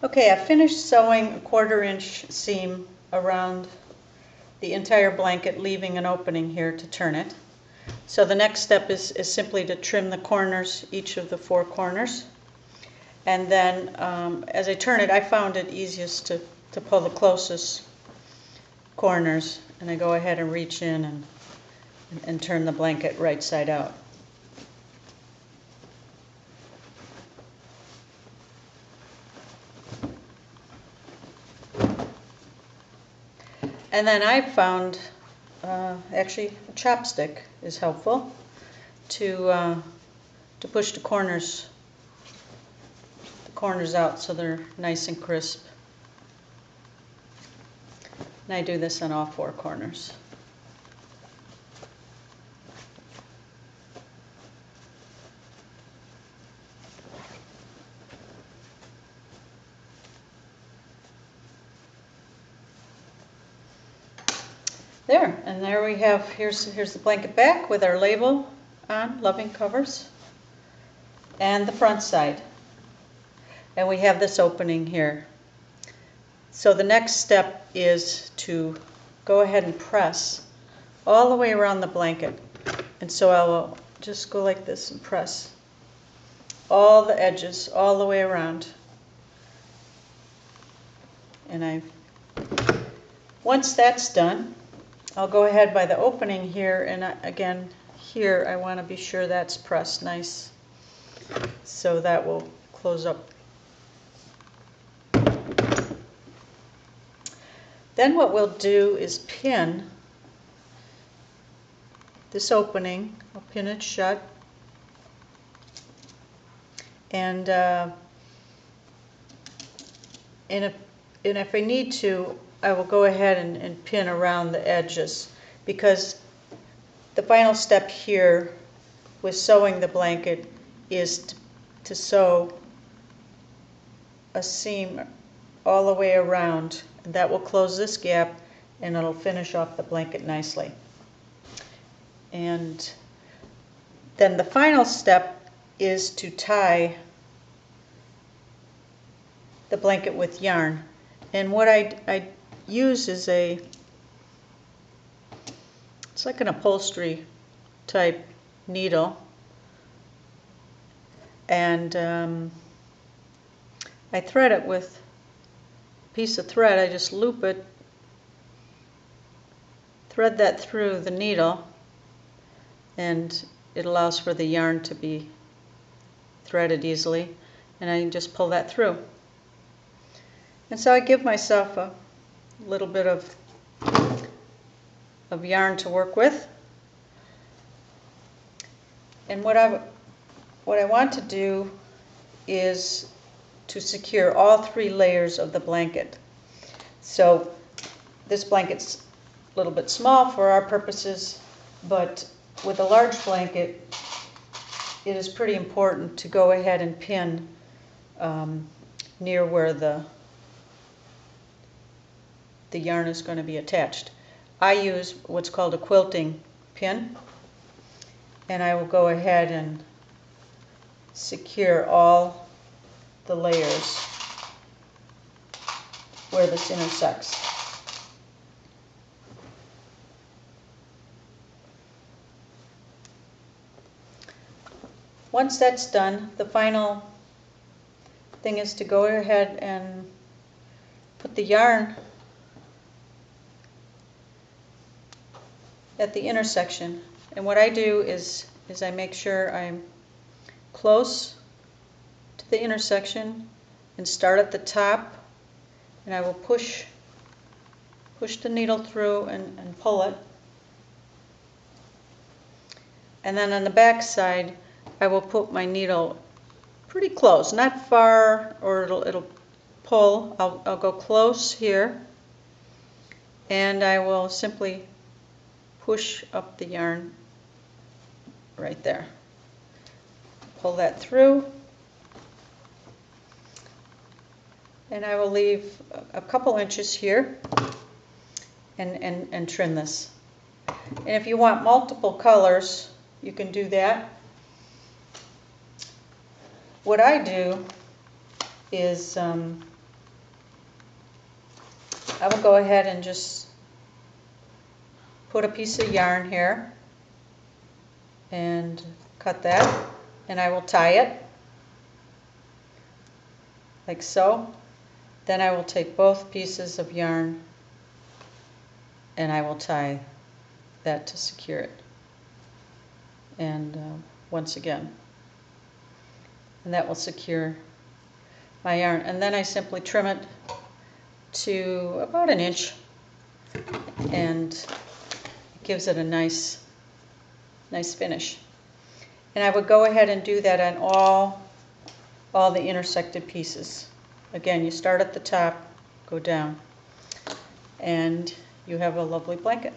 Okay, I finished sewing a 1/4 inch seam around the entire blanket, leaving an opening here to turn it. So the next step is simply to trim the corners, each of the 4 corners. And then as I turn it, I found it easiest to pull the closest corners, and I go ahead and reach in and turn the blanket right side out. And then I found actually a chopstick is helpful to push the corners out so they're nice and crisp. And I do this on all 4 corners. There, and there we have, here's the blanket back with our label on, Loving Covers, and the front side. And we have this opening here. So the next step is to go ahead and press all the way around the blanket. And so I will just go like this and press all the edges all the way around. And once that's done, I'll go ahead by the opening here, and again here I want to be sure that's pressed nice, so that will close up. Then what we'll do is pin this opening. I'll pin it shut, and if I need to, I will go ahead and pin around the edges, because the final step here with sewing the blanket is to sew a seam all the way around, and that will close this gap and it'll finish off the blanket nicely. And then the final step is to tie the blanket with yarn. And what I use is it's like an upholstery type needle, and I thread it with a piece of thread. I just loop it, thread that through the needle, and it allows for the yarn to be threaded easily, and I just pull that through. And so I give myself a little bit of yarn to work with. And what I want to do is to secure all 3 layers of the blanket. So this blanket's a little bit small for our purposes, but with a large blanket it is pretty important to go ahead and pin near where the yarn is going to be attached. I use what's called a quilting pin, and I will go ahead and secure all the layers where this intersects. Once that's done, the final thing is to go ahead and put the yarn at the intersection. And what I do is I make sure I'm close to the intersection and start at the top, and I will push the needle through and pull it. And then on the back side I will put my needle pretty close, not far or it'll pull. I'll go close here, and I will simply push up the yarn right there. Pull that through, and I will leave a couple inches here and trim this. And if you want multiple colors, you can do that. What I do is I will go ahead and just put a piece of yarn here and cut that, and I will tie it like so. Then I will take both pieces of yarn and I will tie that to secure it. And once again, and that will secure my yarn. And then I simply trim it to about an inch, and it gives it a nice finish. And I would go ahead and do that on all the intersected pieces. Again, you start at the top, go down, and you have a lovely blanket.